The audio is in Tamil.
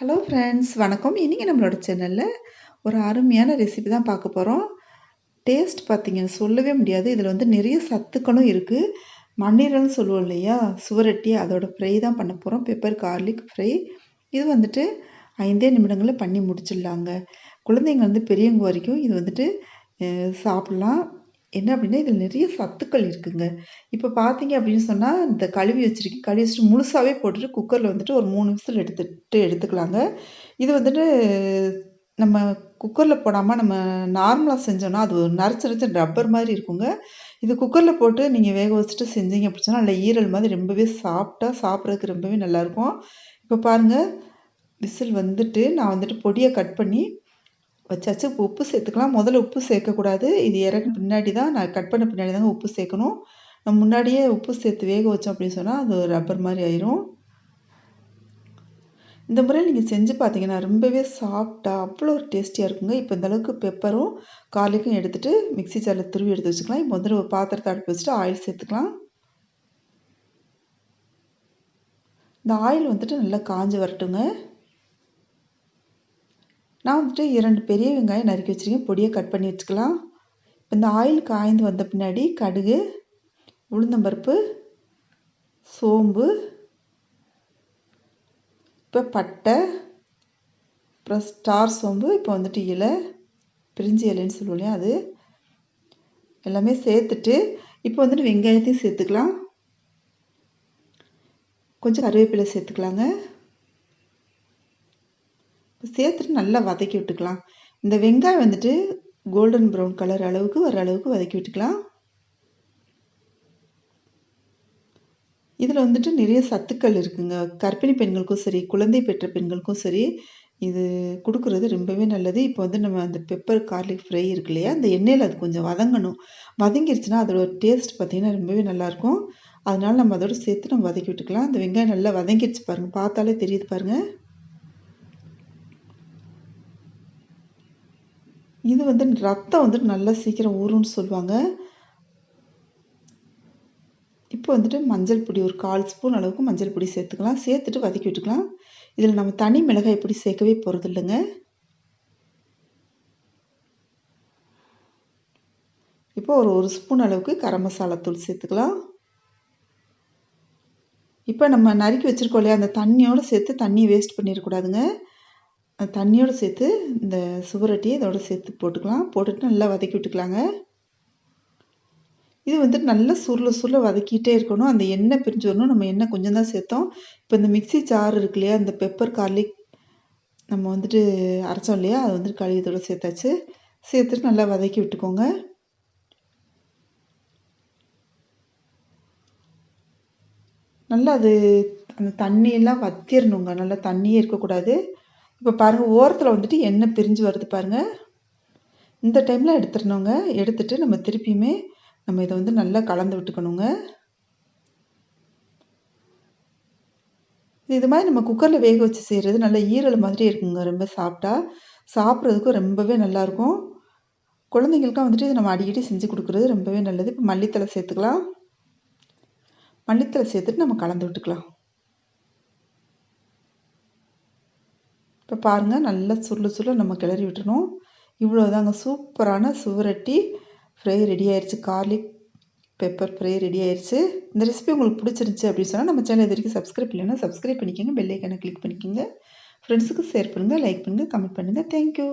ஹலோ ஃப்ரெண்ட்ஸ், வணக்கம். இன்னைக்கு நம்மளோட சேனல்ல ஒரு அருமையான ரெசிபி தான் பார்க்க போறோம். டேஸ்ட் பார்த்தீங்கன்னா சொல்லவே முடியாது. இதில வந்து நிறைய சத்துக்களும் இருக்கு. மண்ணீரல்னு சொல்லுவோம் இல்லையா? சுவரொட்டி அதோட ஃப்ரை தான் பண்ண போறோம். Pepper garlic fry. இது வந்துட்டு 5 நிமிடங்கள்ல பண்ணி முடிச்சிடலாங்க. குழந்தைங்க வந்து பெரியவங்க வரைக்கும் இது வந்துட்டு சாப்பிடலாம். என்ன அப்படின்னா, இதில நிறைய சத்துக்கள் இருக்குங்க. இப்போ பார்த்தீங்க அப்படின்னு சொன்னா, இந்த கழுவி வச்சிருக்கேன். கழுவி வச்சுட்டு முழுசாவே போட்டுட்டு குக்கர்ல வந்துட்டு ஒரு 3 விசில் எடுத்துக்கலாங்க. இது வந்துட்டு நம்ம குக்கர்ல போடாம நம்ம நார்மலா செஞ்சோம்னா, அது ஒரு நரைச்ச நரைச்ச ரப்பர் மாரி இருக்குங்க. இது குக்கர்ல போட்டு நீங்க வேக வச்சுட்டு செஞ்சீங்க அப்படி சொன்னா, நல்ல ஈரல் மாதிரி ரொம்பவே சாஃப்ட்டா சாப்பிடறதுக்கு ரொம்பவே நல்லாயிருக்கும். இப்போ பாருங்க, விசில் வந்துட்டு நான் வந்துட்டு பொடியா கட் பண்ணி வச்சாச்சு. இப்போ உப்பு சேர்த்துக்கலாம். முதல்ல உப்பு சேர்க்கக்கூடாது. இது இறக்குன பின்னாடி தான் நான் கட் பண்ண பின்னாடி தாங்க உப்பு சேர்க்கணும். நம்ம முன்னாடியே உப்பு சேர்த்து வேக வச்சோம் அப்படின்னு சொன்னா, அது ரப்பர் மாரி ஆயிரும். இந்த முறை நீங்க செஞ்சு பார்த்தீங்கன்னா, ரொம்பவே சாஃப்ட்டா அவ்வளோ ஒரு டேஸ்டியா இருக்குங்க. இப்போ இந்த அளவுக்கு பெப்பரும், கார்லிக்கும் எடுத்துட்டு மிக்ஸி ஜார்ல துருவி எடுத்து வச்சுக்கலாம். இப்போ வந்துட்டு ஒரு பாத்திரத்த அடுப்பு வச்சுட்டு ஆயில் சேர்த்துக்கலாம். இந்த ஆயில் வந்துட்டு நல்லா காஞ்சு வரட்டுங்க. நான் வந்துட்டு 2 பெரிய வெங்காயம் நறுக்கி வச்சிருக்கேன். பொடியா கட் பண்ணி வச்சுக்கலாம். இந்த ஆயில் காய்ந்து வந்த பின்னாடி கடுகு, உளுந்தம்பருப்பு, சோம்பு, இப்போ பட்டை, அப்புறம் ஸ்டார் சோம்பு, இப்போ வந்துட்டு இலை, பிரிஞ்சி இலைன்னு சொல்லுவோம் இல்லையா அது எல்லாமே சேர்த்துட்டு, இப்போ வந்துட்டு வெங்காயத்தையும் சேர்த்துக்கலாம். கொஞ்சம் கருவேப்பிலை சேர்த்துக்கலாங்க. சேர்த்துட்டு நல்லா வதக்கி விட்டுக்கலாம். இந்த வெங்காயம் வந்துட்டு கோல்டன் ப்ரௌன் கலர் அளவுக்கு வர அளவுக்கு வதக்கி விட்டுக்கலாம். இதில் வந்துட்டு நிறைய சத்துக்கள் இருக்குங்க. கர்ப்பிணி பெண்களுக்கும் சரி, குழந்தை பெற்ற பெண்களுக்கும் சரி, இது கொடுக்குறது ரொம்பவே நல்லது. இப்போ வந்து நம்ம அந்த பெப்பர் கார்லிக் ஃப்ரை இருக்கு இல்லையா, அந்த எண்ணெயில் அது கொஞ்சம் வதங்கணும். வதங்கிருச்சுன்னா அதோட டேஸ்ட் பார்த்தீங்கன்னா ரொம்பவே நல்லாயிருக்கும். அதனால நம்ம அதோட சேர்த்து நம்ம வதக்கி விட்டுக்கலாம். இந்த வெங்காயம் நல்லா வதங்கிடுச்சு பாருங்கள், பார்த்தாலே தெரியுது பாருங்கள். இது வந்து ரத்தம் வந்துட்டு நல்லா சீக்கிரம் ஊறும்னு சொல்லுவாங்க. இப்போ வந்துட்டு மஞ்சள் பொடி ஒரு 1/4 ஸ்பூன் அளவுக்கு மஞ்சள் பொடி சேர்த்துக்கலாம். சேர்த்துட்டு வதக்கி விட்டுக்கலாம். இதில் நம்ம தனி மிளகாய் பொடி சேர்க்கவே போகிறது இல்லைங்க. இப்போ ஒரு ஸ்பூன் அளவுக்கு கரம் மசாலா தூள் சேர்த்துக்கலாம். இப்போ நம்ம நறுக்கி வச்சுருக்கோம் இல்லையா, அந்த தண்ணியோடு சேர்த்து தண்ணி வேஸ்ட் பண்ணிடக்கூடாதுங்க. அந்த தண்ணியோடு சேர்த்து இந்த சுவரொட்டியை இதோட சேர்த்து போட்டுக்கலாம். போட்டுட்டு நல்லா வதக்கி விட்டுக்கலாங்க. இது வந்துட்டு நல்லா சுருள வதக்கிட்டே இருக்கணும். அந்த எண்ணெய் பிரிஞ்சு வரணும். நம்ம எண்ணெய் கொஞ்சம் தான் சேர்த்தோம். இப்போ இந்த மிக்ஸி ஜார் இருக்கு இல்லையா, இந்த பெப்பர் கார்லிக் நம்ம வந்துட்டு அரைச்சோம் இல்லையா, அது வந்துட்டு கழுவி இதோட சேர்த்தாச்சு. சேர்த்துட்டு நல்லா வதக்கி விட்டுக்கோங்க. நல்லா அது அந்த தண்ணியெல்லாம் வத்திரணுங்க. நல்லா தண்ணியே இருக்கக்கூடாது. இப்போ பாருங்கள், ஓரத்தில் வந்துட்டு எண்ணெய் பிரிஞ்சு வருது பாருங்கள். இந்த டைமில் எடுத்துடணுங்க. எடுத்துட்டு நம்ம திருப்பியுமே நம்ம இதை வந்து நல்லா கலந்து விட்டுக்கணுங்க. இது மாதிரி நம்ம குக்கரில் வேக வச்சு செய்கிறது நல்ல ஈரல் மாதிரி இருக்குங்க. ரொம்ப சாப்பிட்றதுக்கும் ரொம்பவே நல்லாயிருக்கும். குழந்தைங்களுக்கும் வந்துட்டு இதை நம்ம அடிக்கடி செஞ்சு கொடுக்குறது ரொம்பவே நல்லது. இப்போ மல்லித்தலை சேர்த்துக்கலாம். மல்லித்தலை சேர்த்துட்டு நம்ம கலந்து விட்டுக்கலாம். இப்போ பாருங்கள், நல்லா சுருள நம்ம கிளறி விட்டுணும். இவ்வளோதாங்க, சூப்பரான சுவரொட்டி ஃப்ரை ரெடி ஆயிடுச்சு. கார்லிக் பெப்பர் ஃப்ரை ரெடி ஆயிடுச்சு. இந்த ரெசிபி உங்களுக்கு பிடிச்சிருந்துச்சி அப்படின்னு சொன்னால் நம்ம சேனல் இது வரைக்கும் சப்ஸ்கிரைப் இல்லைன்னா சப்ஸ்கிரைப் பண்ணிக்கோங்க. பெல் ஐக்கானை கிளிக் பண்ணிக்கோங்க. ஃப்ரெண்ட்ஸுக்கு ஷேர் பண்ணுங்கள், லைக் பண்ணுங்கள், கமெண்ட் பண்ணுங்கள். தேங்க்யூ.